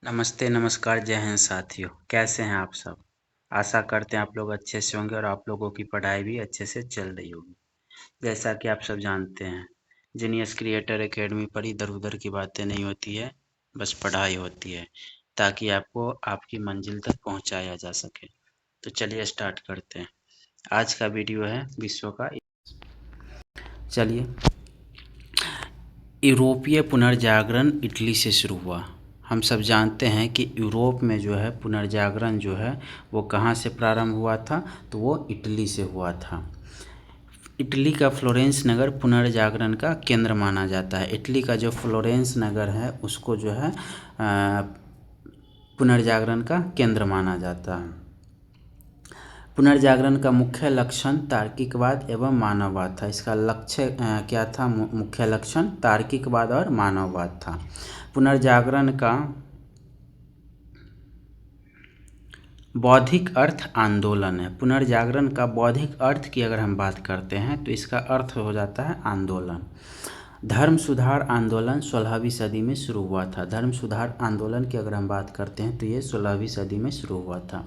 नमस्ते, नमस्कार, जय हिंद साथियों। कैसे हैं आप सब? आशा करते हैं आप लोग अच्छे से होंगे और आप लोगों की पढ़ाई भी अच्छे से चल रही होगी। जैसा कि आप सब जानते हैं, जीनियस क्रिएटर एकेडमी पर इधर-उधर की बातें नहीं होती है, बस पढ़ाई होती है, ताकि आपको आपकी मंजिल तक पहुंचाया जा सके। तो चलिए स्टार्ट करते हैं। आज का वीडियो है विश्व का। चलिए, यूरोपीय पुनर्जागरण इटली से शुरू हुआ। हम सब जानते हैं कि यूरोप में जो है पुनर्जागरण जो है वो कहाँ से प्रारंभ हुआ था, तो वो इटली से हुआ था। इटली का फ्लोरेंस नगर पुनर्जागरण का केंद्र माना जाता है। इटली का जो फ्लोरेंस नगर है उसको जो है पुनर्जागरण का केंद्र माना जाता है। पुनर्जागरण का मुख्य लक्षण तार्किकवाद एवं मानववाद था। इसका लक्ष्य क्या था? मुख्य लक्षण तार्किकवाद और मानववाद था। पुनर्जागरण का बौद्धिक अर्थ आंदोलन है। पुनर्जागरण का बौद्धिक अर्थ की अगर हम बात करते हैं तो इसका अर्थ हो जाता है आंदोलन। धर्म सुधार आंदोलन 16वीं सदी में शुरू हुआ था। धर्म सुधार आंदोलन की अगर हम बात करते हैं तो ये 16वीं सदी में शुरू हुआ था।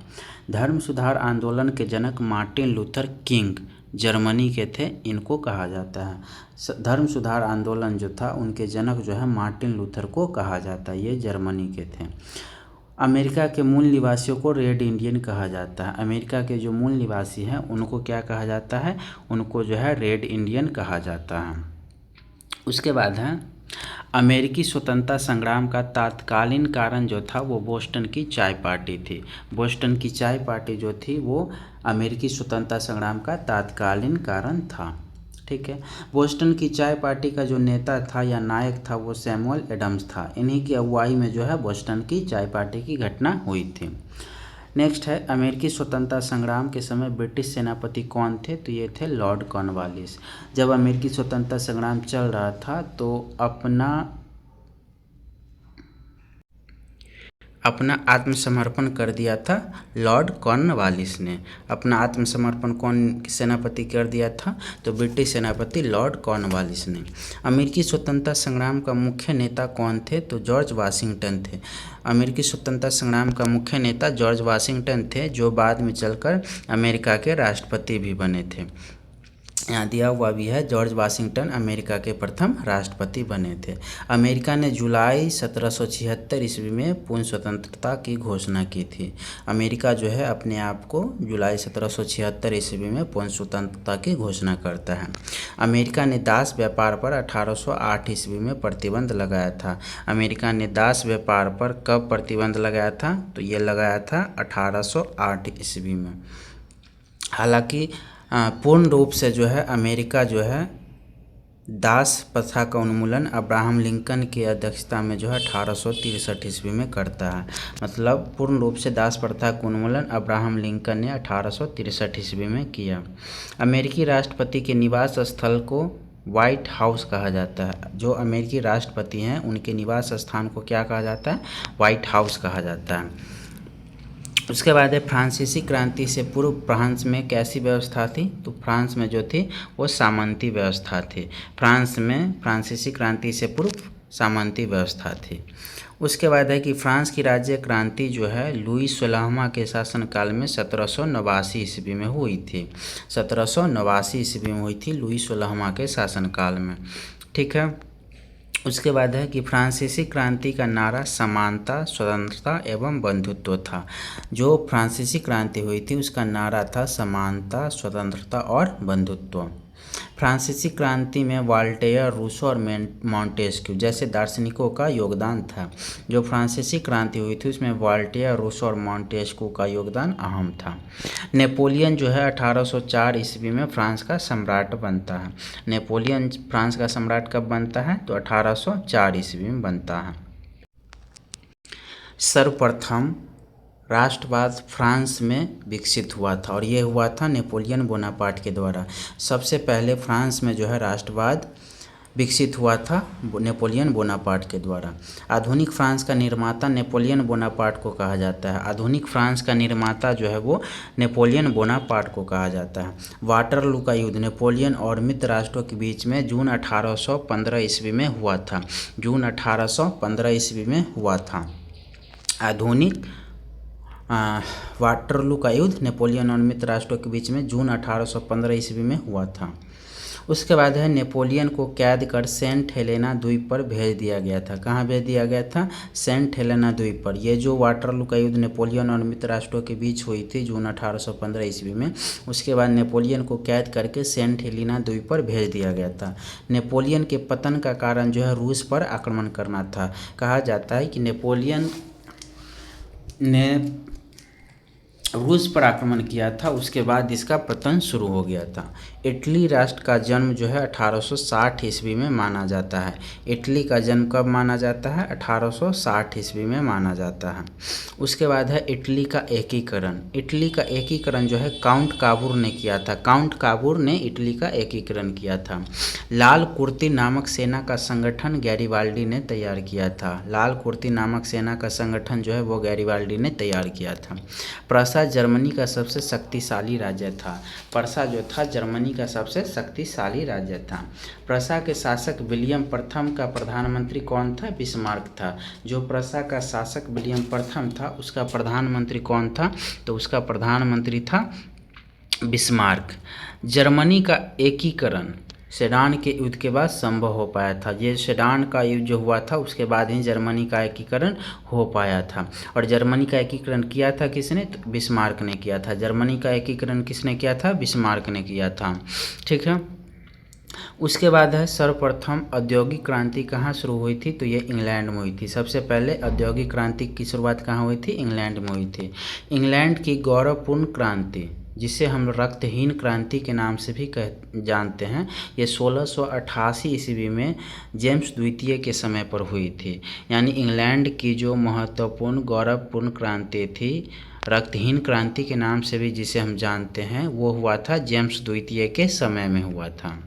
धर्म सुधार आंदोलन के जनक मार्टिन लूथर किंग जर्मनी के थे, इनको कहा जाता है। धर्म सुधार आंदोलन जो था उनके जनक जो है मार्टिन लूथर को कहा जाता है, ये जर्मनी के थे। अमेरिका के मूल निवासियों को रेड इंडियन कहा जाता है। अमेरिका के जो मूल निवासी हैं उनको क्या कहा जाता है? उनको जो है रेड इंडियन कहा जाता है। उसके बाद है अमेरिकी स्वतंत्रता संग्राम का तात्कालीन कारण जो था वो बोस्टन की चाय पार्टी थी। बोस्टन की चाय पार्टी जो थी वो अमेरिकी स्वतंत्रता संग्राम का तात्कालीन कारण था। ठीक है। बोस्टन की चाय पार्टी का जो नेता था या नायक था वो सैमुअल एडम्स था। इन्हीं की अगुवाई में जो है बोस्टन की चाय पार्टी की घटना हुई थी। नेक्स्ट है अमेरिकी स्वतंत्रता संग्राम के समय ब्रिटिश सेनापति कौन थे? तो ये थे लॉर्ड कॉर्नवालिस। जब अमेरिकी स्वतंत्रता संग्राम चल रहा था तो अपना आत्मसमर्पण कर दिया था लॉर्ड कॉर्नवालिस ने। अपना आत्मसमर्पण कौन सेनापति कर दिया था? तो ब्रिटिश सेनापति लॉर्ड कॉर्नवालिस ने। अमेरिकी स्वतंत्रता संग्राम का मुख्य नेता कौन थे? तो जॉर्ज वाशिंगटन थे। अमेरिकी स्वतंत्रता संग्राम का मुख्य नेता जॉर्ज वाशिंगटन थे, जो बाद में चलकर अमेरिका के राष्ट्रपति भी बने थे। यहाँ दिया हुआ भी है, जॉर्ज वाशिंगटन अमेरिका के प्रथम राष्ट्रपति बने थे। अमेरिका ने जुलाई 1776 ईस्वी में पूर्ण स्वतंत्रता की घोषणा की थी। अमेरिका जो है अपने आप को जुलाई 1776 ईस्वी में पूर्ण स्वतंत्रता की घोषणा करता है। अमेरिका ने दास व्यापार पर 1808 ईस्वी में प्रतिबंध लगाया था। अमेरिका ने दास व्यापार पर कब प्रतिबंध लगाया था? तो ये लगाया था 1808 ईस्वी में। हालांकि पूर्ण रूप से जो है अमेरिका जो है दास प्रथा का उन्मूलन अब्राहम लिंकन की अध्यक्षता में जो है 1863 ईस्वी में करता है। मतलब पूर्ण रूप से दास प्रथा का उन्मूलन अब्राहम लिंकन ने 1863 ईस्वी में किया। अमेरिकी राष्ट्रपति के निवास स्थल को व्हाइट हाउस कहा जाता है। जो अमेरिकी राष्ट्रपति हैं उनके निवास स्थान को क्या कहा जाता है? व्हाइट हाउस कहा जाता है। उसके बाद है फ्रांसीसी क्रांति से पूर्व फ्रांस में कैसी व्यवस्था थी? तो फ्रांस में जो थी वो सामंती व्यवस्था थी। फ्रांस में फ्रांसीसी क्रांति से पूर्व सामंती व्यवस्था थी। उसके बाद है कि फ्रांस की राज्य क्रांति जो है लुई 16वां के शासनकाल में 1789 ईस्वी में हुई थी। 1789 ईस्वी में हुई थी लुई 16वां के शासनकाल में। ठीक है। उसके बाद है कि फ्रांसीसी क्रांति का नारा समानता, स्वतंत्रता एवं बंधुत्व था। जो फ्रांसीसी क्रांति हुई थी उसका नारा था समानता, स्वतंत्रता और बंधुत्व। फ्रांसीसी क्रांति में वाल्टेयर, रूसो और मॉन्टेस्क्यू जैसे दार्शनिकों का योगदान था। जो फ्रांसीसी क्रांति हुई थी उसमें वाल्टेयर, रूसो और मॉन्टेस्क्यू का योगदान अहम था। नेपोलियन जो है 1804 ईस्वी में फ्रांस का सम्राट बनता है। नेपोलियन फ्रांस का सम्राट कब बनता है? तो 1804 ईस्वी में बनता है। सर्वप्रथम राष्ट्रवाद फ्रांस में विकसित हुआ था और ये हुआ था नेपोलियन बोनापार्ट के द्वारा। सबसे पहले फ्रांस में जो है राष्ट्रवाद विकसित हुआ था नेपोलियन बोनापार्ट के द्वारा। आधुनिक फ्रांस का निर्माता नेपोलियन बोनापार्ट को कहा जाता है। आधुनिक फ्रांस का निर्माता जो है वो नेपोलियन बोनापार्ट को कहा जाता है। वाटरलू का युद्ध नेपोलियन और मित्र राष्ट्रों के बीच में जून 1815 ईस्वी में हुआ था। जून 1815 ईस्वी में हुआ था। आधुनिक वाटरलू का युद्ध नेपोलियन और मित्र राष्ट्रों के बीच में जून 1815 ईस्वी में हुआ था। उसके बाद है नेपोलियन को कैद कर सेंट हेलेना द्वीप पर भेज दिया गया था। कहाँ भेज दिया गया था? सेंट हेलेना द्वीप पर। ये जो वाटरलू का युद्ध नेपोलियन और मित्र राष्ट्रों के बीच हुई थी जून 1815 ईस्वी में, उसके बाद नेपोलियन को कैद करके सेंट हेलेना द्वीप पर भेज दिया गया था। नेपोलियन के पतन का कारण जो है रूस पर आक्रमण करना था। कहा जाता है कि नेपोलियन ने रूस पर आक्रमण किया था, उसके बाद इसका पतन शुरू हो गया था। इटली राष्ट्र का जन्म जो है 1860 ईस्वी में माना जाता है। इटली का जन्म कब माना जाता है? 1860 ईस्वी में माना जाता है। उसके बाद है इटली का एकीकरण। इटली का एकीकरण जो है काउंट काबूर ने किया था। काउंट काबूर ने इटली का एकीकरण किया था। लाल कुर्ती नामक सेना का संगठन गैरिबाल्डी ने तैयार किया था। लाल कुर्ती नामक सेना का संगठन जो है वो गैरिबाल्डी ने तैयार किया था। प्रसा जर्मनी का सबसे शक्तिशाली राज्य था। प्रसा जो था जर्मनी का सबसे शक्तिशाली राज्य था। प्रसा के शासक विलियम प्रथम का प्रधानमंत्री कौन था? बिस्मार्क था। जो प्रसा का शासक विलियम प्रथम था उसका प्रधानमंत्री कौन था? तो उसका प्रधानमंत्री था बिस्मार्क। जर्मनी का एकीकरण सेडान के युद्ध के बाद संभव हो पाया था। ये सेडान का युद्ध जो हुआ था उसके बाद ही जर्मनी का एकीकरण हो पाया था। और जर्मनी का एकीकरण किया था किसने? तो बिस्मार्क ने किया था। जर्मनी का एकीकरण किसने किया था? बिस्मार्क ने किया था। ठीक है। उसके बाद है सर्वप्रथम औद्योगिक क्रांति कहाँ शुरू हुई थी? तो ये इंग्लैंड में हुई थी। सबसे पहले औद्योगिक क्रांति की शुरुआत कहाँ हुई थी? इंग्लैंड में हुई थी। इंग्लैंड की गौरवपूर्ण क्रांति, जिसे हम रक्तहीन क्रांति के नाम से भी जानते हैं, ये 1688 ईस्वी में जेम्स द्वितीय के समय पर हुई थी। यानी इंग्लैंड की जो महत्वपूर्ण गौरवपूर्ण क्रांति थी, रक्तहीन क्रांति के नाम से भी जिसे हम जानते हैं, वो हुआ था जेम्स द्वितीय के समय में हुआ था।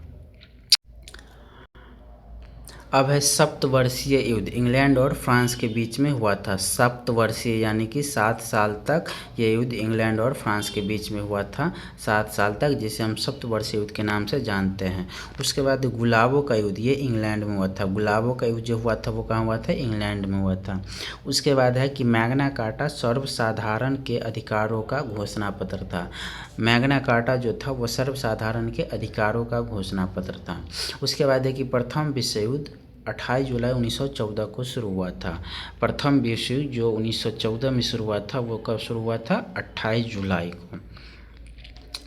अब है सप्तवर्षीय युद्ध। इंग्लैंड और फ्रांस के बीच में हुआ था। सप्तवर्षीय यानी कि 7 साल तक ये युद्ध इंग्लैंड और फ्रांस के बीच में हुआ था। 7 साल तक, जिसे हम सप्तवर्षीय युद्ध के नाम से जानते हैं। उसके बाद गुलाबों का युद्ध, ये इंग्लैंड में हुआ था। गुलाबों का युद्ध जो हुआ था वो कहाँ हुआ था? इंग्लैंड में हुआ था। उसके बाद है कि मैग्ना कार्टा सर्वसाधारण के अधिकारों का घोषणा पत्र था। मैग्ना कार्टा जो था वो सर्वसाधारण के अधिकारों का घोषणा पत्र था। उसके बाद है कि प्रथम विश्व युद्ध 28 जुलाई 1914 को शुरू हुआ था। प्रथम विश्व युद्ध जो 1914 में शुरू हुआ था वो कब शुरू हुआ था? 28 जुलाई को।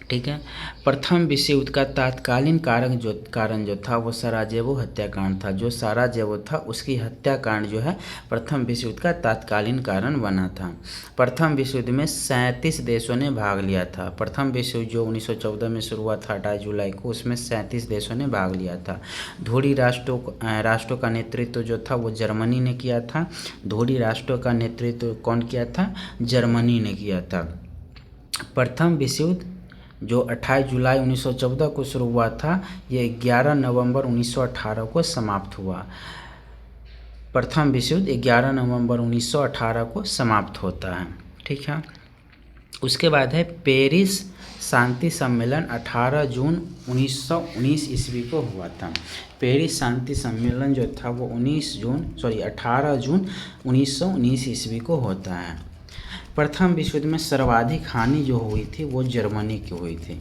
ठीक है। प्रथम विश्व युद्ध का तात्कालीन कारण जो था वो सराजेवो हत्याकांड था। जो सराजेवो था उसकी हत्याकांड जो है प्रथम विश्व युद्ध का तात्कालीन कारण बना था। प्रथम विश्व युद्ध में 37 देशों ने भाग लिया था। प्रथम विश्व युद्ध जो 1914 में शुरू हुआ था 28 जुलाई को, उसमें 37 देशों ने भाग लिया था। धोड़ी राष्ट्रों का नेतृत्व जो था वो जर्मनी ने किया था। धोड़ी राष्ट्रों का नेतृत्व कौन किया था? जर्मनी ने किया था। प्रथम विश्व युद्ध जो 28 जुलाई 1914 को शुरू हुआ था, ये 11 नवंबर 1918 को समाप्त हुआ। प्रथम विश्व युद्ध 11 नवंबर 1918 को समाप्त होता है। ठीक है। उसके बाद है पेरिस शांति सम्मेलन 18 जून 1919 ईस्वी को हुआ था। पेरिस शांति सम्मेलन जो था वो 18 जून 1919 ईस्वी को होता है। प्रथम विश्व युद्ध में सर्वाधिक हानि जो हुई थी वो जर्मनी की हुई थी।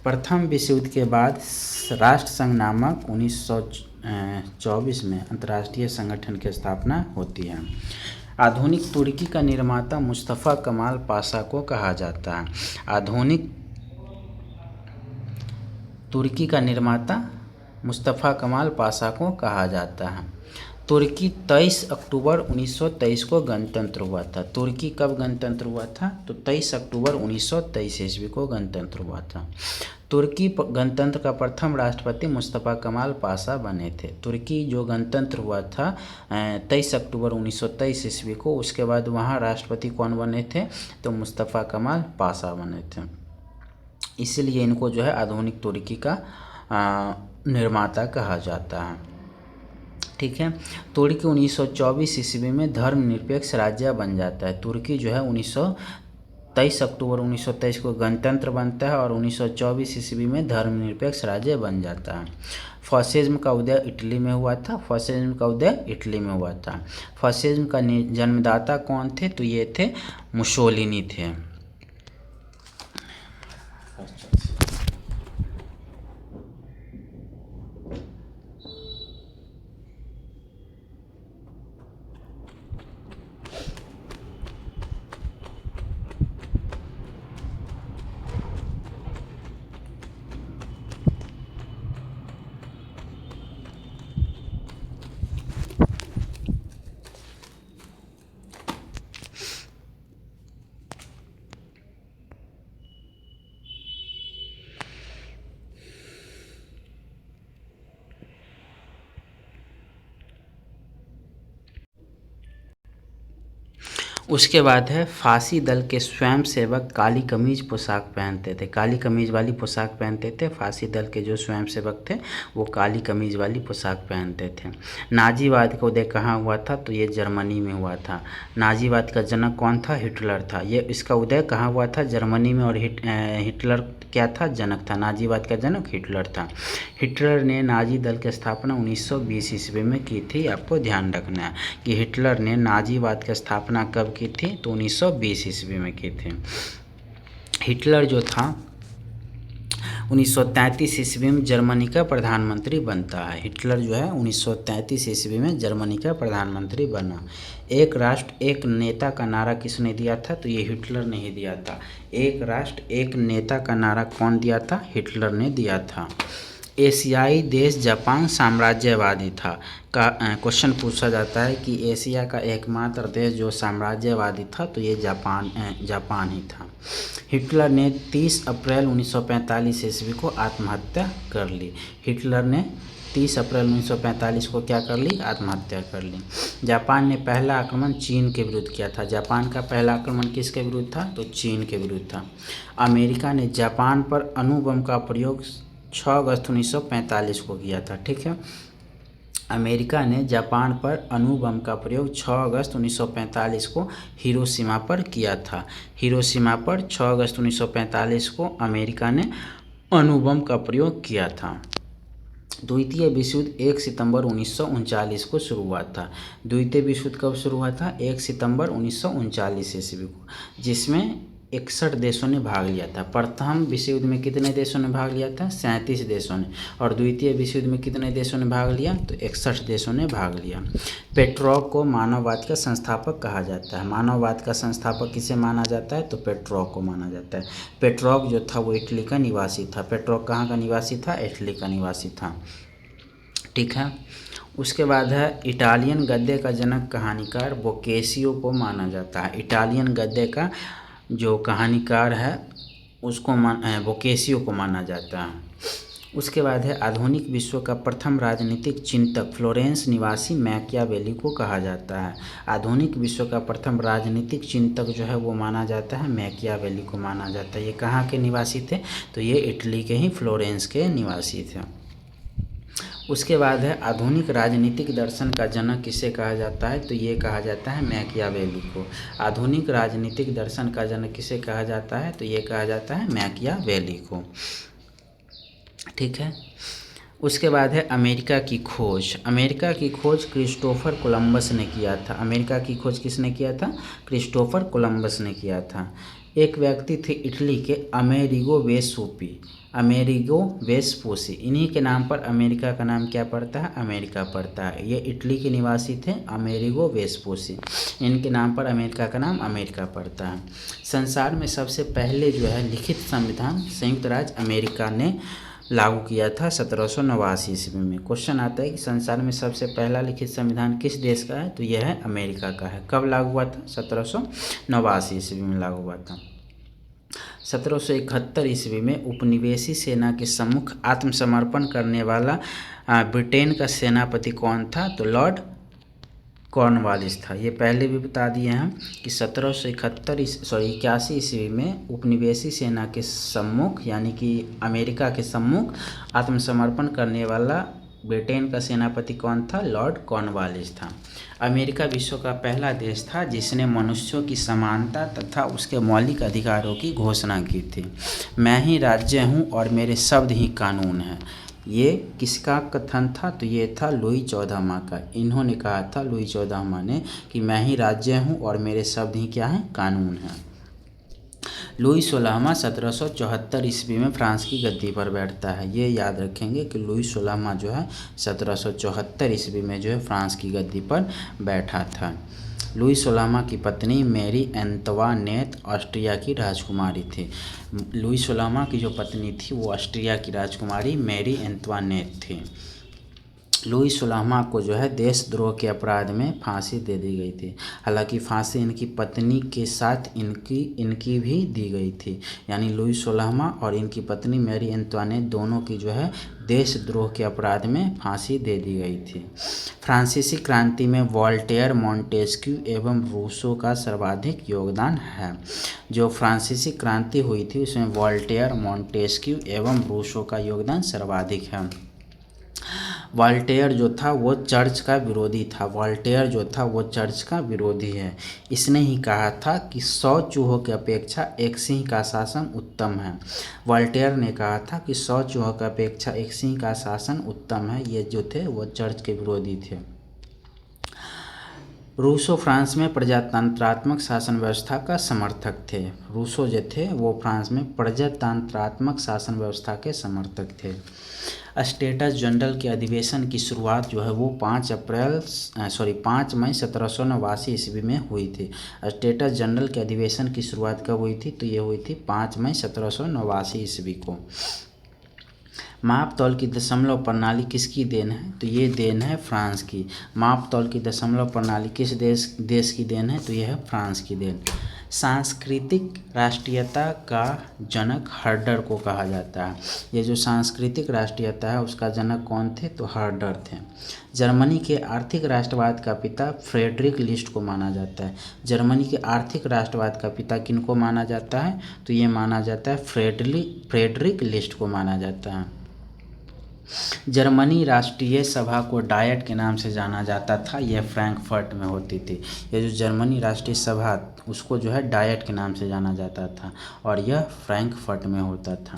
प्रथम विश्व युद्ध के बाद राष्ट्र संघ नामक 1924 में अंतर्राष्ट्रीय संगठन की स्थापना होती है। आधुनिक तुर्की का निर्माता मुस्तफ़ा कमाल पाशा को कहा जाता है। आधुनिक तुर्की का निर्माता मुस्तफ़ा कमाल पाशा को कहा जाता है। तुर्की 23 अक्टूबर 1923 को गणतंत्र हुआ था। तुर्की कब गणतंत्र हुआ था? तो 23 अक्टूबर 1923 ईस्वी को गणतंत्र हुआ था। तुर्की गणतंत्र का प्रथम राष्ट्रपति मुस्तफ़ा कमाल पाशा बने थे। तुर्की जो गणतंत्र हुआ था 23 अक्टूबर 1923 ईस्वी को, उसके बाद वहाँ राष्ट्रपति कौन बने थे? तो मुस्तफ़ा कमाल पाशा बने थे। इसीलिए इनको जो है आधुनिक तुर्की का निर्माता कहा जाता है। ठीक है। तुर्की 1924 ईस्वी में धर्मनिरपेक्ष राज्य बन जाता है। तुर्की जो है 23 अक्टूबर 1923 को गणतंत्र बनता है और 1924 ईस्वी में धर्मनिरपेक्ष राज्य बन जाता है। फासिज्म का उदय इटली में हुआ था। फासिज्म का उदय इटली में हुआ था। फासिज्म का जन्मदाता कौन थे? तो ये थे मुसोलिनी थे। उसके बाद है फांसी दल के स्वयंसेवक काली कमीज पोशाक पहनते थे। काली कमीज वाली पोशाक पहनते थे। फांसी दल के जो स्वयंसेवक थे वो काली कमीज वाली पोशाक पहनते थे। नाजीवाद का उदय कहाँ हुआ था? तो ये जर्मनी में हुआ था। नाजीवाद का जनक कौन था? हिटलर था। ये इसका उदय कहाँ हुआ था? जर्मनी में। और हिटलर क्या था? जनक था। नाजीवाद का जनक हिटलर था। हिटलर ने नाजी दल की स्थापना 1920 ईस्वी में की थी। आपको ध्यान रखना है कि हिटलर ने नाजीवाद की स्थापना कब की थी? तो 1920 ईस्वी में की थी। हिटलर जो था 1933 ईस्वी में जर्मनी का प्रधानमंत्री बनता है। हिटलर जो है 1933 ईस्वी में जर्मनी का प्रधानमंत्री बना। एक राष्ट्र एक नेता का नारा किसने दिया था? तो ये हिटलर ने ही दिया था। एक राष्ट्र एक नेता का नारा कौन दिया था? हिटलर ने दिया था। एशियाई देश जापान साम्राज्यवादी था का क्वेश्चन पूछा जाता है कि एशिया का एकमात्र देश जो साम्राज्यवादी था तो ये जापान ही था। हिटलर ने 30 अप्रैल 1945 ईस्वी को आत्महत्या कर ली। हिटलर ने 30 अप्रैल 1945 को क्या कर ली? आत्महत्या कर ली। जापान ने पहला आक्रमण चीन के विरुद्ध किया था। जापान का पहला आक्रमण किसके विरुद्ध था? तो चीन के विरुद्ध था। अमेरिका ने जापान पर अणु बम का प्रयोग 6 अगस्त 1945 को किया था। ठीक है, अमेरिका ने जापान पर अणु बम का प्रयोग 6 अगस्त 1945 को हिरोशिमा पर किया था। हिरोशिमा पर 6 अगस्त 1945 को अमेरिका ने अणु बम का प्रयोग किया था। द्वितीय विश्व युद्ध 1 सितंबर 1939 को शुरू हुआ था। द्वितीय विश्व युद्ध कब शुरू हुआ था? 1 सितंबर 1939 ईस्वी को, जिसमें 61 देशों ने भाग लिया था। प्रथम विश्व युद्ध में कितने देशों ने भाग लिया था? 37 देशों ने। और द्वितीय विश्व युद्ध में कितने देशों ने भाग लिया? तो 61 देशों ने भाग लिया। पेट्रोव को मानववाद का संस्थापक कहा जाता है। मानववाद का संस्थापक किसे माना जाता है? तो पेट्रोव को माना जाता है। पेट्रोव जो था वो इटली का निवासी था। पेट्रोव कहाँ का निवासी था? इटली का निवासी था। ठीक है, उसके बाद है इटालियन गद्य का जनक कहानीकार बोकेशियो को माना जाता है। इटालियन गद्य का जो कहानीकार है उसको बोकेशियो को माना जाता है। उसके बाद है आधुनिक विश्व का प्रथम राजनीतिक चिंतक फ्लोरेंस निवासी मैकियावेली को कहा जाता है। आधुनिक विश्व का प्रथम राजनीतिक चिंतक जो है वो माना जाता है मैकियावेली को माना जाता है। ये कहाँ के निवासी थे? तो ये इटली के ही फ्लोरेंस के निवासी थे। उसके बाद है आधुनिक राजनीतिक दर्शन का जनक किसे कहा जाता है? तो ये कहा जाता है मैकियावेली को। आधुनिक राजनीतिक दर्शन का जनक किसे कहा जाता है? तो ये कहा जाता है मैकियावेली को। ठीक है, उसके बाद है अमेरिका की खोज। अमेरिका की खोज क्रिस्टोफर कोलंबस ने किया था। अमेरिका की खोज किसने किया था? क्रिस्टोफर कोलंबस ने किया था। एक व्यक्ति थे इटली के अमेरिगो वेस्पूसी। अमेरिगो वेस्पूसी, इन्हीं के नाम पर अमेरिका का नाम क्या पड़ता है? अमेरिका पड़ता है। ये इटली के निवासी थे अमेरिगो वेस्पूसी। इनके नाम पर अमेरिका का नाम अमेरिका पड़ता है। संसार में सबसे पहले जो है लिखित संविधान संयुक्त राज्य अमेरिका ने लागू किया था 1789 ईस्वी में। क्वेश्चन आता है कि संसार में सबसे पहला लिखित संविधान किस देश का है? तो यह है अमेरिका का है। कब लागू हुआ था? 1789 ईस्वी में लागू हुआ था। 1771 ईस्वी में उपनिवेशी सेना के सम्मुख आत्मसमर्पण करने वाला ब्रिटेन का सेनापति कौन था? तो लॉर्ड कॉर्नवालिस था। ये पहले भी बता दिए हैं कि 81 ईस्वी में उपनिवेशी सेना के सम्मुख यानी कि अमेरिका के सम्मुख आत्मसमर्पण करने वाला ब्रिटेन का सेनापति कौन था? लॉर्ड कॉर्नवालिस था। अमेरिका विश्व का पहला देश था जिसने मनुष्यों की समानता तथा उसके मौलिक अधिकारों की घोषणा की थी। मैं ही राज्य हूँ और मेरे शब्द ही कानून हैं। ये किसका कथन था? तो ये था लुई 14वां का। इन्होंने कहा था, लुई 14वां ने, कि मैं ही राज्य हूँ और मेरे शब्द ही क्या हैं? कानून हैं। लुई 16वां 1774 ईस्वी में फ्रांस की गद्दी पर बैठता है। ये याद रखेंगे कि लुई 16वां जो है 1774 ईस्वी में जो है फ्रांस की गद्दी पर बैठा था। लुई 16वां की पत्नी मैरी एंतवानेट ऑस्ट्रिया की राजकुमारी थी। लुई 16वां की जो पत्नी थी वो ऑस्ट्रिया की राजकुमारी मैरी एंतवानेट थी। लुई 16वां को जो है देशद्रोह के अपराध में फांसी दे दी गई थी। हालांकि फांसी इनकी पत्नी के साथ इनकी भी दी गई थी। यानी लुई 16वां और इनकी पत्नी मैरी एंतवानेट दोनों की जो है देशद्रोह के अपराध में फांसी दे दी गई थी। फ्रांसीसी क्रांति में वोल्टेयर, मोंटेस्क्यू एवं रूसो का सर्वाधिक योगदान है। जो फ्रांसीसी क्रांति हुई थी उसमें वोल्टेयर, मोंटेस्क्यू एवं रूसो का योगदान सर्वाधिक है। वोल्टेयर जो था वो चर्च का विरोधी था। वोल्टेयर जो था वो चर्च का विरोधी है। इसने ही कहा था कि 100 चूहों की अपेक्षा एक सिंह का शासन उत्तम है। वोल्टेयर ने कहा था कि 100 चूहों की अपेक्षा एक सिंह का शासन उत्तम है। ये जो थे वो चर्च के विरोधी थे। रूसो फ्रांस में प्रजातंत्रात्मक शासन व्यवस्था का समर्थक थे। रूसो जो थे वो फ्रांस में प्रजातंत्रात्मक शासन व्यवस्था के समर्थक थे। स्टेटस जनरल के अधिवेशन की शुरुआत जो है वो 5 मई 1789 ईस्वी में हुई थी। स्टेटस जनरल के अधिवेशन की शुरुआत कब हुई थी? तो ये हुई थी 5 मई 1789 ईस्वी को। माप तौल की दशमलव प्रणाली किसकी देन है? तो ये देन है फ्रांस की। माप तौल की दशमलव प्रणाली किस देश की देन है? तो यह है फ्रांस की देन। सांस्कृतिक राष्ट्रीयता का जनक हर्डर को कहा जाता है। ये जो सांस्कृतिक राष्ट्रीयता है उसका जनक कौन थे? तो हर्डर थे। जर्मनी के आर्थिक राष्ट्रवाद का पिता फ्रेडरिक लिस्ट को माना जाता है। जर्मनी के आर्थिक राष्ट्रवाद का पिता किनको माना जाता है? तो ये माना जाता है फ्रेडरिक लिस्ट को माना जाता है। जर्मनी राष्ट्रीय सभा को डायट के नाम से जाना जाता था। यह फ्रैंकफर्ट में होती थी। यह जो जर्मनी राष्ट्रीय सभा उसको जो है डायट के नाम से जाना जाता था और यह फ्रैंकफर्ट में होता था।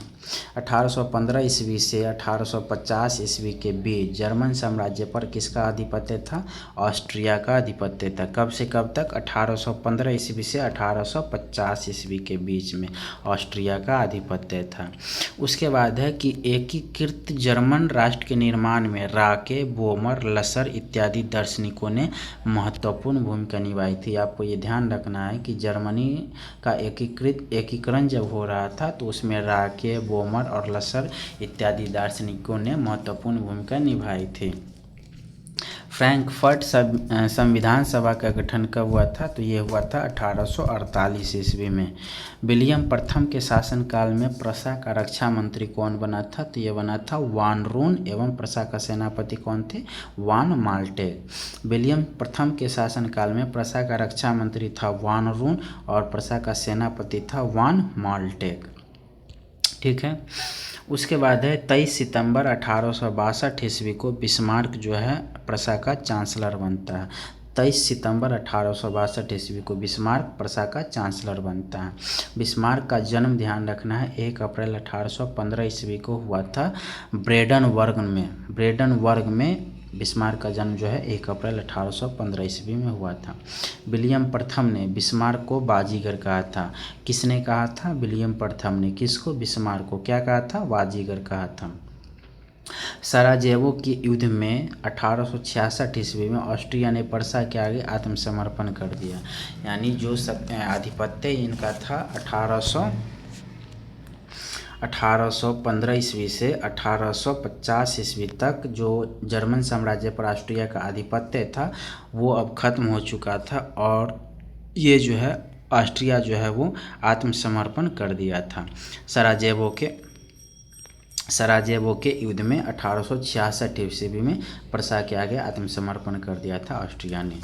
1815 ईस्वी से 1850 ईस्वी के बीच जर्मन साम्राज्य पर किसका आधिपत्य था? ऑस्ट्रिया का आधिपत्य था। कब से कब तक? 1815 ईस्वी से 1850 ईस्वी के बीच में ऑस्ट्रिया का आधिपत्य था। उसके बाद है कि एकीकृत जर्मन राष्ट्र के निर्माण में राके, बोमर, लसर इत्यादि दार्शनिकों ने महत्वपूर्ण भूमिका निभाई थी। आपको ये ध्यान रखना है कि जर्मनी का एकीकरण जब हो रहा था तो उसमें राके, बोमर और लसर इत्यादि दार्शनिकों ने महत्वपूर्ण भूमिका निभाई थी। फ्रैंकफर्ट संविधान सभा का गठन कब हुआ था? तो ये हुआ था 1848 ईस्वी में। विलियम प्रथम के शासनकाल में प्रशा का रक्षा मंत्री कौन बना था? तो ये बना था वान रून एवं प्रशा का सेनापति कौन थे? वान माल्टेक। विलियम प्रथम के शासनकाल में प्रशा का रक्षा मंत्री था वान रून और प्रशा का सेनापति था वान माल्टेक। ठीक है। उसके बाद है 23 सितंबर 1862 ईस्वी को बिस्मार्क जो है प्रशा का चांसलर बनता है। 23 सितंबर 1862 ईस्वी को बिस्मार्क प्रशा का चांसलर बनता है। बिस्मार्क का जन्म ध्यान रखना है 1 अप्रैल 1815 ईस्वी को हुआ था ब्रेडनबर्ग में बिस्मार्क का जन्म जो है 1 अप्रैल 1815 ईस्वी में हुआ था। विलियम प्रथम ने बिस्मार्क को बाजीगर कहा था। किसने कहा था? विलियम प्रथम ने। किसको? बिस्मार्क को क्या कहा था? बाजीगर कहा था। सराजेवो के युद्ध में 1866 ईस्वी में ऑस्ट्रिया ने प्रशा के आगे आत्मसमर्पण कर दिया। यानी जो आधिपत्य इनका था 1815 ईस्वी से 1850 ईस्वी तक जो जर्मन साम्राज्य पर ऑस्ट्रिया का आधिपत्य था वो अब खत्म हो चुका था और ये जो है ऑस्ट्रिया जो है वो आत्मसमर्पण कर दिया था। सराजेवो के युद्ध में 1866 ईस्वी में प्रशा के आगे आत्मसमर्पण कर दिया था ऑस्ट्रिया ने।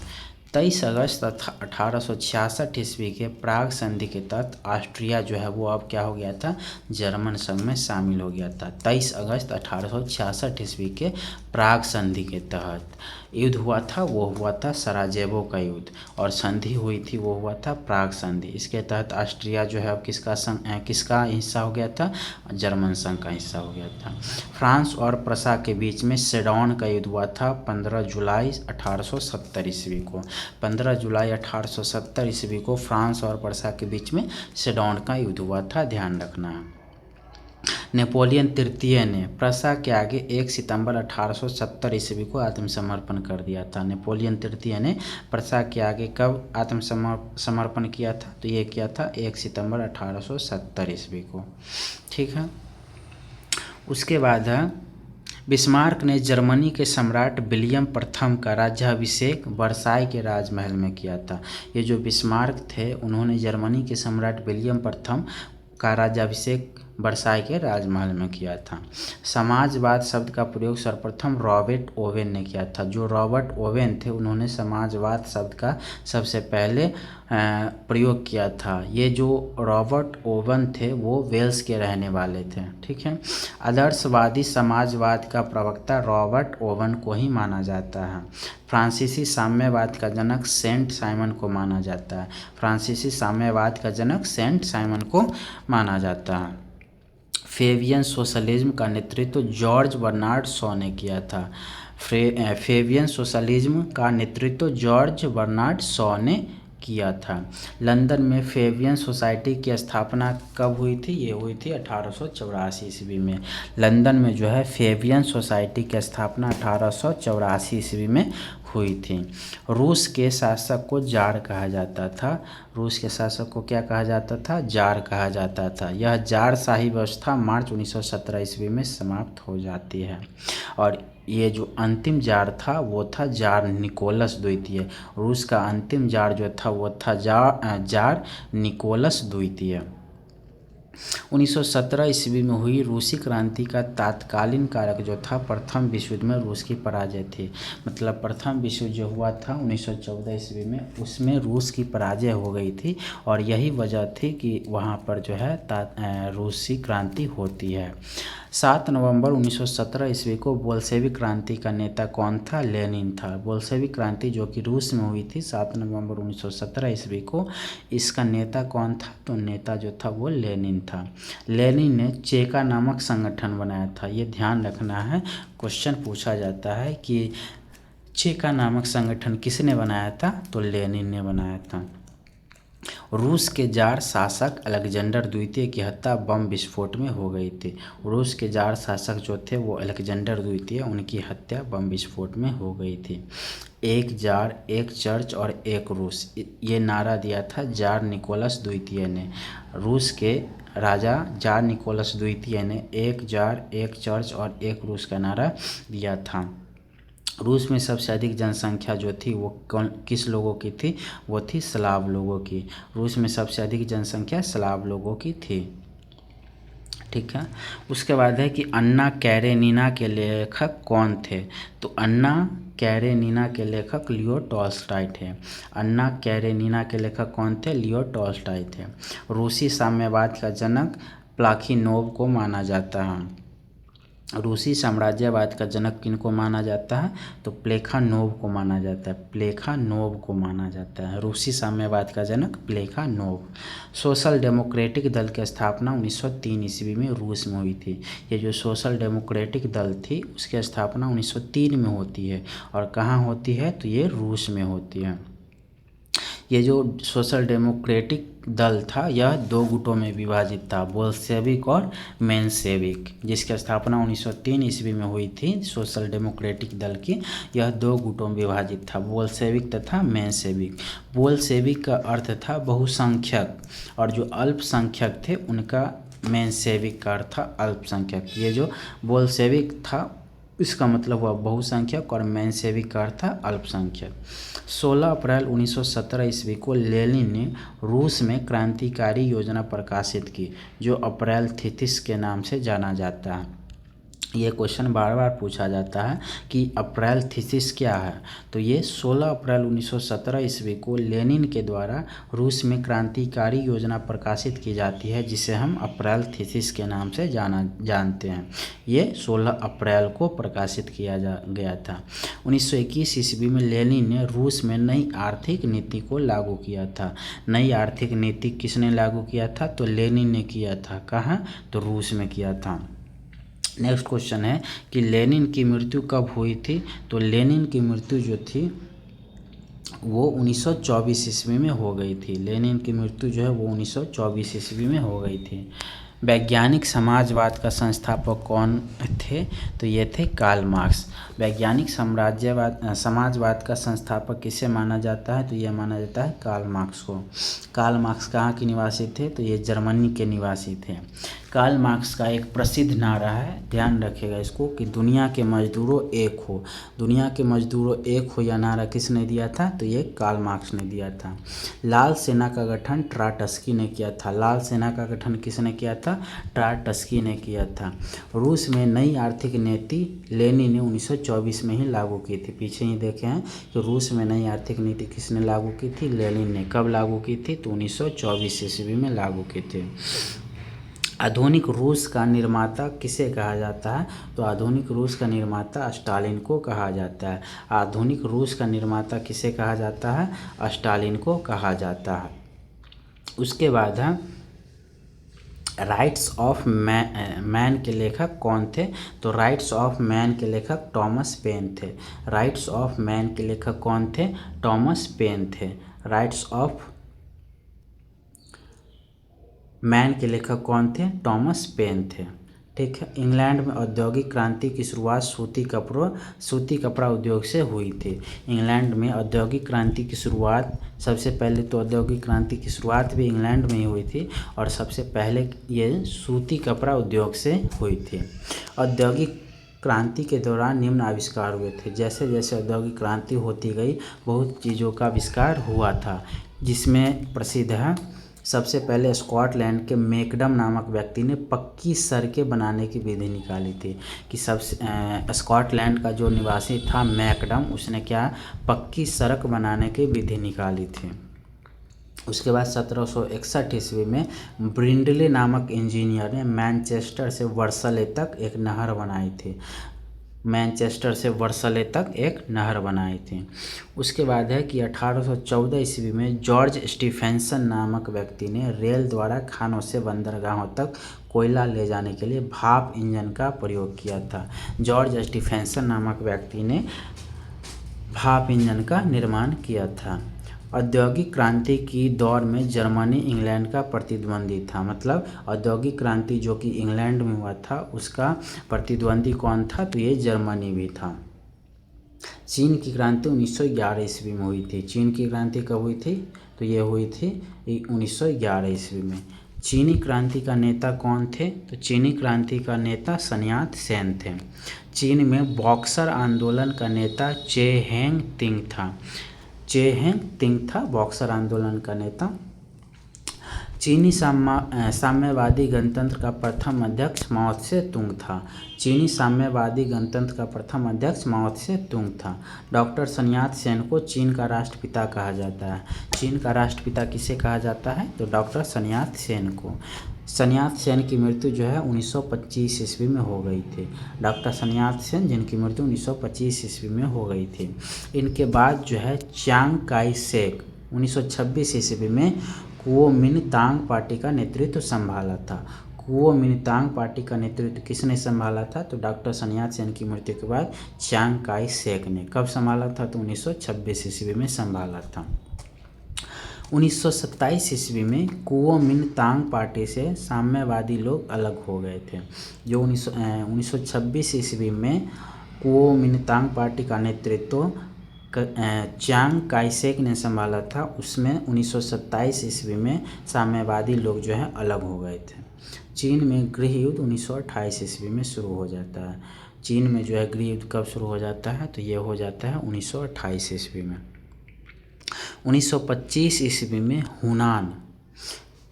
23 अगस्त 1866 ईस्वी के प्राग संधि के तहत ऑस्ट्रिया जो है वो अब क्या हो गया था, जर्मन संघ में शामिल हो गया था। 23 अगस्त 1866 ईस्वी के प्राग संधि के तहत युद्ध हुआ था, वो हुआ था सराजेवो का युद्ध, और संधि हुई थी वो हुआ था प्राग संधि। इसके तहत ऑस्ट्रिया जो है अब किसका हिस्सा हो गया था, जर्मन संघ का हिस्सा हो गया था। फ्रांस और प्रसा के बीच में सेडॉन का युद्ध हुआ था 15 जुलाई 1870 ईस्वी को। 15 जुलाई 1870 ईस्वी को फ्रांस और प्रसा के बीच में सेडॉन का युद्ध हुआ था, ध्यान रखना। नेपोलियन तृतीय ने प्रसा के आगे 1 सितंबर 1870 ईस्वी को आत्मसमर्पण कर दिया था। नेपोलियन तृतीय ने प्रसा के आगे कब आत्मसमर्पण किया था, तो ये किया था 1 सितंबर 1870 ईस्वी को। ठीक है। उसके बाद है बिस्मार्क ने जर्मनी के सम्राट विलियम प्रथम का राज्याभिषेक वर्साई के राजमहल में किया था। ये जो बिस्मार्क थे उन्होंने जर्मनी के सम्राट विलियम प्रथम का राज्याभिषेक वर्साई के राजमहल में किया था। समाजवाद शब्द का प्रयोग सर्वप्रथम रॉबर्ट ओवेन ने किया था। जो रॉबर्ट ओवेन थे उन्होंने समाजवाद शब्द का सबसे पहले प्रयोग किया था। ये जो रॉबर्ट ओवेन थे वो वेल्स के रहने वाले थे। ठीक है। आदर्शवादी समाजवाद का प्रवक्ता रॉबर्ट ओवेन को ही माना जाता है। फ्रांसीसी साम्यवाद का जनक सेंट साइमन को माना जाता है। फ्रांसीसी साम्यवाद का जनक सेंट साइमन को माना जाता है। फेवियन सोशलिज्म का नेतृत्व जॉर्ज बर्नार्ड शॉ ने किया था। फेवियन सोशलिज्म का नेतृत्व जॉर्ज बर्नार्ड शॉ ने किया था। लंदन में फेवियन सोसाइटी की स्थापना कब हुई थी, ये हुई थी 1884 ईस्वी में। लंदन में जो है फेवियन सोसाइटी की स्थापना 1884 ईस्वी में हुई थी। रूस के शासक को जार कहा जाता था। रूस के शासक को क्या कहा जाता था, जार कहा जाता था। यह जारशाही व्यवस्था मार्च 1917 ईस्वी में समाप्त हो जाती है। और ये जो अंतिम जार था वो था जार निकोलस द्वितीय। रूस का अंतिम जार जो था वो था जार निकोलस द्वितीय। 1917 ईस्वी में हुई रूसी क्रांति का तात्कालीन कारक जो था प्रथम विश्व युद्ध में रूस की पराजय थी। मतलब प्रथम विश्व युद्ध जो हुआ था 1914 ईस्वी में, उसमें रूस की पराजय हो गई थी और यही वजह थी कि वहाँ पर जो है रूसी क्रांति होती है। 7 नवंबर 1917 ईस्वी को बोल्शेविक क्रांति का नेता कौन था, लेनिन था। बोल्शेविक क्रांति जो कि रूस में हुई थी 7 नवंबर 1917 ईस्वी को, इसका नेता कौन था, तो नेता जो था वो लेनिन था। लेनिन ने चेका नामक संगठन बनाया था। ये ध्यान रखना है, क्वेश्चन पूछा जाता है कि चेका नामक संगठन किसने बनाया था, तो लेनिन ने बनाया था। रूस के जार शासक अलेक्जेंडर द्वितीय की हत्या बम विस्फोट में हो गई थी। रूस के जार शासक जो थे वो अलेक्जेंडर द्वितीय, उनकी हत्या बम विस्फोट में हो गई थी। एक जार, एक चर्च और एक रूस, ये नारा दिया था जार निकोलस द्वितीय ने। रूस के राजा जार निकोलस द्वितीय ने एक जार, एक चर्च और एक रूस का नारा दिया था। रूस में सबसे अधिक जनसंख्या जो थी वो किस लोगों की थी, वो थी स्लाव लोगों की। रूस में सबसे अधिक जनसंख्या स्लाव लोगों की थी। ठीक है। उसके बाद है कि अन्ना कैरेनिना के लेखक कौन थे, तो अन्ना कैरेनिना के लेखक लियो टॉल्स्टॉय थे। अन्ना कैरेनिना के लेखक कौन थे, लियो टॉल्स्टॉय थे। रूसी साम्यवाद का जनक प्लाखिनोव को माना जाता है। रूसी साम्राज्यवाद का जनक किनको माना जाता है, तो प्लेखानोव को माना जाता है। प्लेखानोव को माना जाता है रूसी साम्यवाद का जनक प्लेखानोव। सोशल डेमोक्रेटिक दल की स्थापना 1903 ईस्वी में रूस में हुई थी। ये जो सोशल डेमोक्रेटिक दल थी उसकी स्थापना 1903 में होती है। और कहाँ होती है, तो ये रूस में होती है। ये जो सोशल डेमोक्रेटिक दल था यह दो गुटों में विभाजित था, बोल्शेविक और मेंशेविक, जिसकी स्थापना 1903 ईस्वी में हुई थी। सोशल डेमोक्रेटिक दल की यह दो गुटों में विभाजित था, बोल्शेविक तथा मेंशेविक। बोल्शेविक का अर्थ था बहुसंख्यक और जो अल्पसंख्यक थे उनका मेंशेविक का अर्थ था अल्पसंख्यक। ये जो बोल्शेविक था इसका मतलब हुआ बहुसंख्यक और मेंशेविक का अर्थ था अल्पसंख्यक। 16 अप्रैल 1917 ईस्वी को लेनिन ने रूस में क्रांतिकारी योजना प्रकाशित की जो अप्रैल थीसिस के नाम से जाना जाता है। ये क्वेश्चन बार बार पूछा जाता है कि अप्रैल थीसिस क्या है। तो ये 16 अप्रैल 1917 ईस्वी को लेनिन के द्वारा रूस में क्रांतिकारी योजना प्रकाशित की जाती है, जिसे हम अप्रैल थीसिस के नाम से जानते हैं। ये 16 अप्रैल को प्रकाशित किया गया था। 1921 ईस्वी में लेनिन ने रूस में नई आर्थिक नीति को लागू किया था। नई आर्थिक नीति किसने लागू किया था? तो लेनिन ने किया था। कहाँ? तो रूस में किया था। नेक्स्ट क्वेश्चन है कि लेनिन की मृत्यु कब हुई थी? तो लेनिन की मृत्यु जो थी वो 1924 ईस्वी में हो गई थी। लेनिन की मृत्यु जो है वो 1924 ईस्वी में हो गई थी। वैज्ञानिक समाजवाद का संस्थापक कौन थे? तो ये थे कार्ल मार्क्स। वैज्ञानिक समाजवाद का संस्थापक किसे माना जाता है? तो ये माना जाता है कार्ल मार्क्स को। कार्ल मार्क्स कहाँ के निवासी थे? तो ये जर्मनी के निवासी थे। कार्ल मार्क्स का एक प्रसिद्ध नारा है, ध्यान रखिएगा इसको, कि दुनिया के मजदूरों एक हो। दुनिया के मजदूरों एक हो, यह नारा किसने दिया था? तो ये कार्ल मार्क्स ने दिया था। लाल सेना का गठन ट्राटस्की ने किया था। लाल सेना का गठन किसने किया था? ट्राटस्की ने किया था। रूस में नई आर्थिक नीति लेनिन ने 1924 में ही लागू की थी। पीछे ही देखे हैं कि रूस में नई आर्थिक नीति किसने लागू की थी? लेनिन ने। कब लागू की थी? तो 1924 ईस्वी में लागू की थी। आधुनिक रूस का निर्माता किसे कहा जाता है? तो आधुनिक रूस का निर्माता स्टालिन को कहा जाता है। आधुनिक रूस का निर्माता किसे कहा जाता है? स्टालिन को कहा जाता है। उसके बाद है राइट्स ऑफ मैन के लेखक कौन थे? तो राइट्स ऑफ मैन के लेखक टॉमस पेन थे। राइट्स ऑफ मैन के लेखक कौन थे? टॉमस पेन थे। राइट्स ऑफ मैन के लेखक कौन थे? टॉमस पेन थे। ठीक है। इंग्लैंड में औद्योगिक क्रांति की शुरुआत सूती कपड़ा उद्योग से हुई थी। इंग्लैंड में औद्योगिक क्रांति की शुरुआत, सबसे पहले तो औद्योगिक क्रांति की शुरुआत भी इंग्लैंड में ही हुई थी और सबसे पहले ये सूती कपड़ा उद्योग से हुई थी। औद्योगिक क्रांति के दौरान निम्न आविष्कार हुए थे। जैसे जैसे औद्योगिक क्रांति होती गई बहुत चीज़ों का आविष्कार हुआ था, जिसमें प्रसिद्ध है सबसे पहले स्कॉटलैंड के मैकडम नामक व्यक्ति ने पक्की सड़कें बनाने की विधि निकाली थी। कि सबसे स्कॉटलैंड का जो निवासी था मैकडम, उसने क्या पक्की सड़क बनाने की विधि निकाली थी। उसके बाद 1761 ईस्वी में ब्रिंडले नामक इंजीनियर ने मैनचेस्टर से वर्सले तक एक नहर बनाई थी। मैनचेस्टर से वर्सले तक एक नहर बनाई थी। उसके बाद है कि 1814 ईस्वी में जॉर्ज स्टीफेंसन नामक व्यक्ति ने रेल द्वारा खानों से बंदरगाहों तक कोयला ले जाने के लिए भाप इंजन का प्रयोग किया था। जॉर्ज स्टीफेंसन नामक व्यक्ति ने भाप इंजन का निर्माण किया था। औद्योगिक क्रांति की दौर में जर्मनी इंग्लैंड का प्रतिद्वंदी था। मतलब औद्योगिक क्रांति जो कि इंग्लैंड में हुआ था उसका प्रतिद्वंदी कौन था? तो ये जर्मनी भी था। चीन की क्रांति 1911 ईस्वी में हुई थी। चीन की क्रांति कब हुई थी? तो ये हुई थी 1911 ईस्वी में। चीनी क्रांति का नेता कौन थे? तो चीनी क्रांति का नेता सन्यात सेन थे। चीन में बॉक्सर आंदोलन का नेता चे हेंग तिंग था। चे हेंग तिंग था बॉक्सर आंदोलन का नेता। चीनी साम्यवादी गणतंत्र का प्रथम अध्यक्ष माओ त्से तुंग था। चीनी साम्यवादी गणतंत्र का प्रथम अध्यक्ष माओ त्से तुंग था। डॉक्टर सन्यात सेन को चीन का राष्ट्रपिता कहा जाता है। चीन का राष्ट्रपिता किसे कहा जाता है? तो डॉक्टर सन्यात सेन को। सन्यात सेन की मृत्यु जो है 1925 ईस्वी में हो गई थी। डॉक्टर सन्यात सेन जिनकी मृत्यु 1925 ईस्वी में हो गई थी। इनके बाद जो है चियांग काई शेक 1926 ईस्वी में कुओमिन्तांग पार्टी का नेतृत्व संभाला था। कुओमिन्तांग पार्टी का नेतृत्व किसने संभाला था? तो डॉक्टर सन्यात सेन की मृत्यु के बाद चियांग काई शेक ने। कब संभाला था? तो 1926 ईस्वी में संभाला था। 1927 ईस्वी में कुओमिन्तांग पार्टी से साम्यवादी लोग अलग हो गए थे। जो 1926 ईस्वी में कुओमिन्तांग पार्टी का नेतृत्व चियांग काई शेक ने संभाला था, उसमें 1927 ईस्वी में साम्यवादी लोग जो है अलग हो गए थे। चीन में गृह युद्ध 1928 ईस्वी में शुरू हो जाता है। चीन में जो है गृह युद्ध कब शुरू हो जाता है? तो ये हो जाता है 1928 ईस्वी में। 1925 ईस्वी में हुनान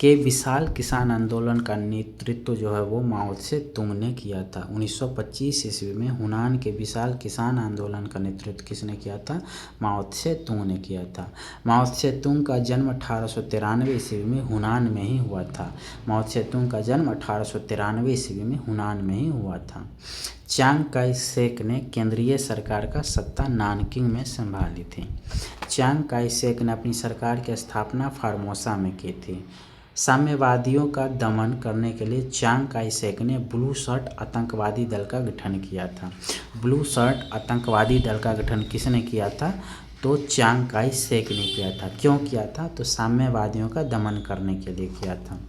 के विशाल किसान आंदोलन का नेतृत्व जो है वो माओ से तुंग ने किया था। 1925 ईस्वी में हुनान के विशाल किसान आंदोलन का नेतृत्व किसने किया था? माओ से तुंग ने किया था। माओ से तुंग का जन्म 1893 ईस्वी में हुनान में ही हुआ था। माओ से तुंग का जन्म 1893 ईस्वी में हुनान में ही हुआ था। चांग काई शेक ने केंद्रीय सरकार का सत्ता नानकिंग में संभाली थी। चांग काई शेक ने अपनी सरकार की स्थापना फार्मोसा में की थी। साम्यवादियों का दमन करने के लिए चांग काई शेक ने ब्लू शर्ट आतंकवादी दल का गठन किया था। ब्लू शर्ट आतंकवादी दल का गठन किसने किया था? तो चांग काई शेक ने किया था। क्यों किया था? तो साम्यवादियों का दमन करने के लिए किया था।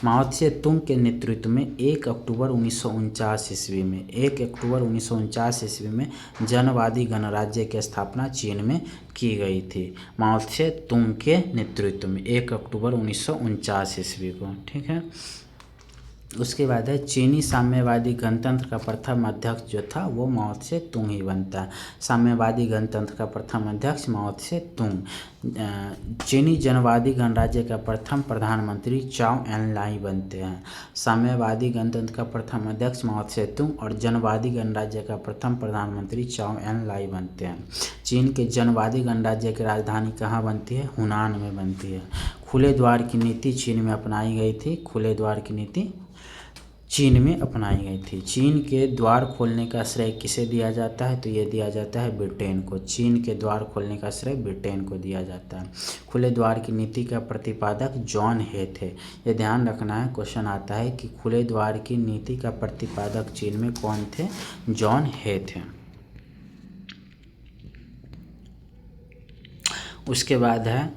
माओ से तुंग के नेतृत्व में 1 अक्टूबर 1949 ईस्वी में जनवादी गणराज्य की स्थापना चीन में की गई थी। माओ से तुंग के नेतृत्व में 1 अक्टूबर 1949 ईस्वी को, ठीक है। उसके बाद है चीनी साम्यवादी गणतंत्र का प्रथम अध्यक्ष जो था वो माओ से तुंग ही बनता है। साम्यवादी गणतंत्र का प्रथम अध्यक्ष माओ से तुंग। चीनी जनवादी गणराज्य का प्रथम प्रधानमंत्री चाओ एन लाई बनते हैं। साम्यवादी गणतंत्र का प्रथम अध्यक्ष माओ से तुंग और जनवादी गणराज्य का प्रथम प्रधानमंत्री चाओ एन लाई बनते हैं। चीन के जनवादी गणराज्य की राजधानी कहाँ बनती है? हुनान में बनती है। खुले द्वार की नीति चीन में अपनाई गई थी। खुले द्वार की नीति चीन में अपनाई गई थी। चीन के द्वार खोलने का श्रेय किसे दिया जाता है? तो ये दिया जाता है ब्रिटेन को। चीन के द्वार खोलने का श्रेय ब्रिटेन को दिया जाता है। खुले द्वार की नीति का प्रतिपादक जॉन हे थे। ये ध्यान रखना है, क्वेश्चन आता है कि खुले द्वार की नीति का प्रतिपादक चीन में कौन थे? जॉन हे थे। उसके बाद है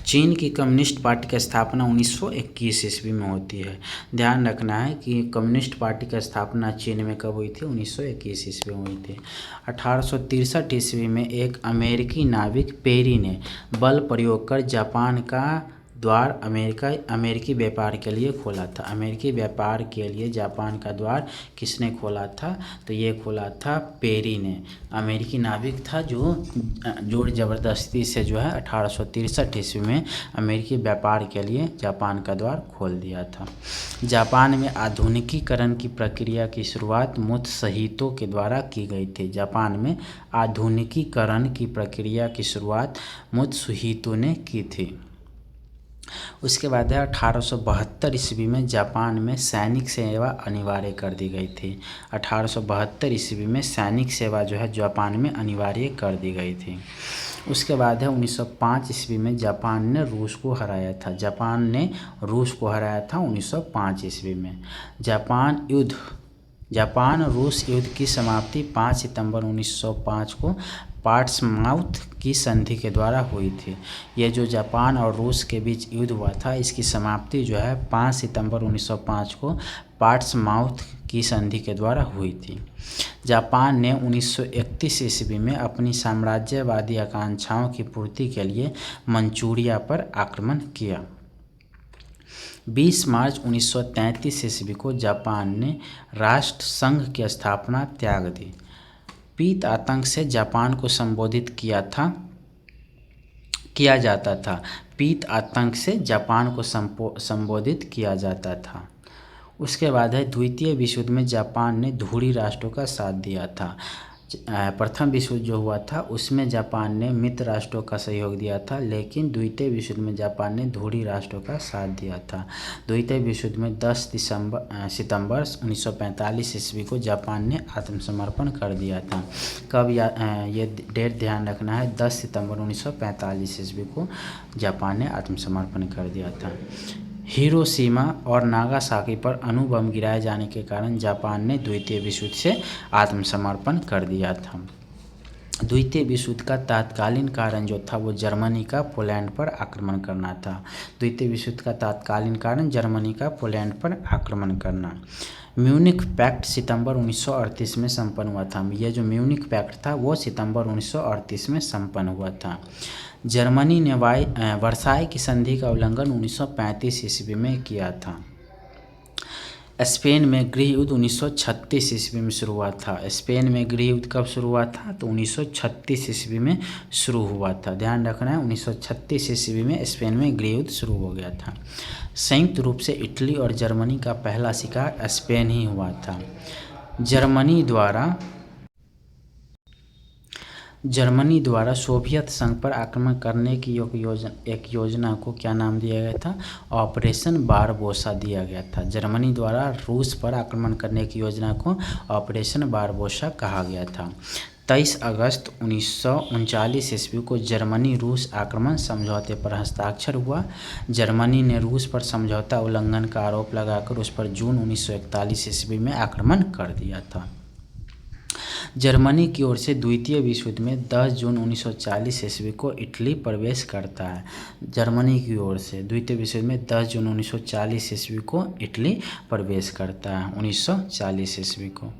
चीन की कम्युनिस्ट पार्टी की स्थापना 1921 ईस्वी में होती है। ध्यान रखना है कि कम्युनिस्ट पार्टी की स्थापना चीन में कब हुई थी? 1921 ईस्वी में हुई थी। 1863 ईस्वी में एक अमेरिकी नाविक पेरी ने बल प्रयोग कर जापान का द्वार अमेरिकी व्यापार के लिए खोला था। अमेरिकी व्यापार के लिए जापान का द्वार किसने खोला था? तो ये खोला था पेरी ने। अमेरिकी नाविक था जो जोर ज़बरदस्ती से जो है 1863 ईस्वी में अमेरिकी व्यापार के लिए जापान का द्वार खोल दिया था। जापान में आधुनिकीकरण की प्रक्रिया की शुरुआत मुत्सहितों के द्वारा की गई थी। जापान में आधुनिकीकरण की प्रक्रिया की शुरुआत मुत्सहितों ने की थी। उसके बाद है 1872 ईस्वी में जापान में सैनिक सेवा अनिवार्य कर दी गई थी। 1872 ईस्वी में सैनिक सेवा जो है जापान में अनिवार्य कर दी गई थी। उसके बाद है 1905 ईस्वी में जापान ने रूस को हराया था। जापान ने रूस को हराया था 1905 ईस्वी में। जापान रूस युद्ध की समाप्ति 5 सितंबर 1905 को पोर्ट्समाउथ की संधि के द्वारा हुई थी। ये जो जापान और रूस के बीच युद्ध हुआ था इसकी समाप्ति जो है 5 सितंबर 1905 को पोर्ट्समाउथ की संधि के द्वारा हुई थी। जापान ने 1931 ईस्वी में अपनी साम्राज्यवादी आकांक्षाओं की पूर्ति के लिए मंचूरिया पर आक्रमण किया। 20 मार्च 1933 ईस्वी को जापान ने राष्ट्र संघ की स्थापना त्याग दी। पीत आतंक से जापान को संबोधित किया जाता था। पीत आतंक से जापान को संबोधित किया जाता था। उसके बाद है द्वितीय विश्व युद्ध में जापान ने धूरी राष्ट्रों का साथ दिया था। प्रथम विश्व युद्ध जो हुआ था उसमें जापान ने मित्र राष्ट्रों का सहयोग दिया था, लेकिन द्वितीय विश्व युद्ध में जापान ने धूरी राष्ट्रों का साथ दिया था। द्वितीय विश्व युद्ध में 10 सितंबर 1945 ईस्वी को जापान ने आत्मसमर्पण कर दिया था। कब ये डेट ध्यान रखना है, 10 सितंबर 1945 ईस्वी को जापान ने आत्मसमर्पण कर दिया था। हिरोशिमा और नागासाकी पर अणु बम गिराए जाने के कारण जापान ने द्वितीय विश्व युद्ध से आत्मसमर्पण कर दिया था। द्वितीय विश्व युद्ध का तत्कालीन कारण जो था वो जर्मनी का पोलैंड पर आक्रमण करना था। द्वितीय विश्व युद्ध का तत्कालीन कारण जर्मनी का पोलैंड पर आक्रमण करना। म्यूनिख पैक्ट सितंबर 1938 में संपन्न हुआ था। यह जो म्यूनिख पैक्ट था वो सितंबर 1938 में संपन्न हुआ था। जर्मनी ने वर्साई की संधि का उल्लंघन 1935 ईस्वी में किया था। स्पेन में गृह युद्ध 1936 ईस्वी में शुरू हुआ था। स्पेन में गृह युद्ध कब शुरू हुआ था? तो 1936 ईस्वी में शुरू हुआ था। ध्यान रखना है, 1936 ईस्वी में स्पेन में गृह युद्ध शुरू हो गया था। संयुक्त रूप से इटली और जर्मनी का पहला शिकार स्पेन ही हुआ था। जर्मनी द्वारा सोवियत संघ पर आक्रमण करने की एक योजना को क्या नाम दिया गया था? ऑपरेशन बारबोसा दिया गया था। जर्मनी द्वारा रूस पर आक्रमण करने की योजना को ऑपरेशन बारबोसा कहा गया था। 23 अगस्त 1939 ईस्वी को जर्मनी रूस आक्रमण समझौते पर हस्ताक्षर हुआ। जर्मनी ने रूस पर समझौता उल्लंघन का आरोप लगाकर उस पर जून 1941 ईस्वी में आक्रमण कर दिया था। जर्मनी की ओर से द्वितीय विश्व युद्ध में 10 जून 1940 ईस्वी को इटली प्रवेश करता है। जर्मनी की ओर से द्वितीय विश्व युद्ध में 10 जून 1940 ईस्वी को इटली प्रवेश करता है, 1940 ईस्वी को।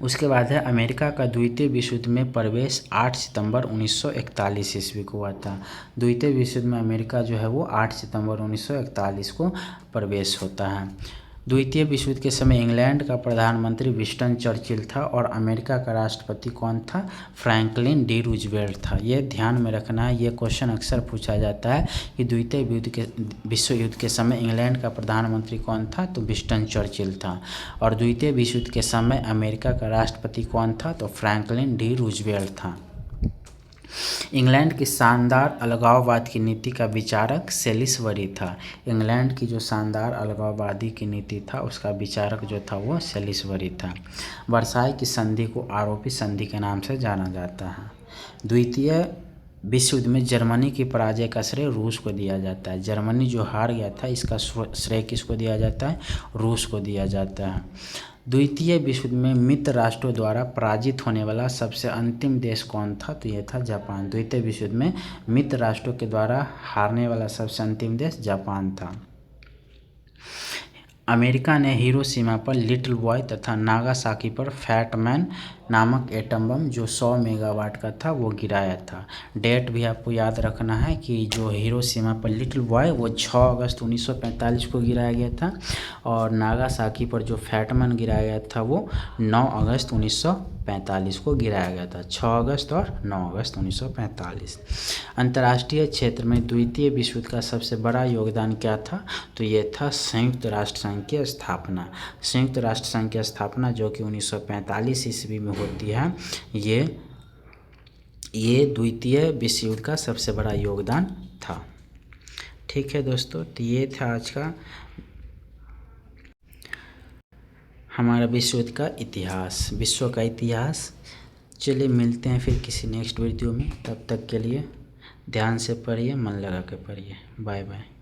उसके बाद है अमेरिका का द्वितीय विश्व युद्ध में प्रवेश 8 सितंबर 1941 ईस्वी को हुआ था। द्वितीय विश्व युद्ध में अमेरिका जो है वो 8 सितंबर 1941 को प्रवेश होता है। द्वितीय विश्व युद्ध के समय इंग्लैंड का प्रधानमंत्री विंस्टन चर्चिल था और अमेरिका का राष्ट्रपति कौन था? फ्रैंकलिन डी रूजवेल्ट था। ये ध्यान में रखना है, ये क्वेश्चन अक्सर पूछा जाता है कि द्वितीय विश्व युद्ध के समय इंग्लैंड का प्रधानमंत्री कौन था? तो विंस्टन चर्चिल था। और द्वितीय विश्व युद्ध के समय अमेरिका का राष्ट्रपति कौन था? तो फ्रैंकलिन डी रूजवेल्ट था। इंग्लैंड की शानदार अलगाववाद की नीति का विचारक सेलिसबरी था। इंग्लैंड की जो शानदार अलगाववादी की नीति था उसका विचारक जो था वो सेलिसबरी था। वर्साई की संधि को आरोपी संधि के नाम से जाना जाता है। द्वितीय विश्व युद्ध में जर्मनी की पराजय का श्रेय रूस को दिया जाता है। जर्मनी जो हार गया था इसका श्रेय किसको दिया जाता है? रूस को दिया जाता है। द्वितीय विश्व युद्ध में मित्र राष्ट्रों द्वारा पराजित होने वाला सबसे अंतिम देश कौन था? तो ये था जापान। द्वितीय विश्व युद्ध में मित्र राष्ट्रों के द्वारा हारने वाला सबसे अंतिम देश जापान था। अमेरिका ने हिरोशिमा पर लिटिल बॉय तथा नागासाकी पर फैट मैन नामक एटम बम जो 100 मेगावाट का था वो गिराया था। डेट भी आपको याद रखना है कि जो हिरोशिमा पर लिटिल बॉय वो 6 अगस्त 1945 को गिराया गया था और नागासाकी पर जो फैट मैन गिराया गया था वो 9 अगस्त 1945 को गिराया गया था। 6 अगस्त और 9 अगस्त 1945। अंतर्राष्ट्रीय क्षेत्र में द्वितीय विश्व युद्ध का सबसे बड़ा योगदान क्या था? तो ये था संयुक्त राष्ट्र संघ की स्थापना। संयुक्त राष्ट्र संघ की स्थापना जो कि 1945 ईस्वी में होती है, ये द्वितीय विश्व युद्ध का सबसे बड़ा योगदान था। ठीक है दोस्तों, तो ये था आज का हमारा विश्व युद्ध का इतिहास, विश्व का इतिहास। चलिए मिलते हैं फिर किसी नेक्स्ट वीडियो में। तब तक के लिए ध्यान से पढ़िए, मन लगा के पढ़िए। Bye bye.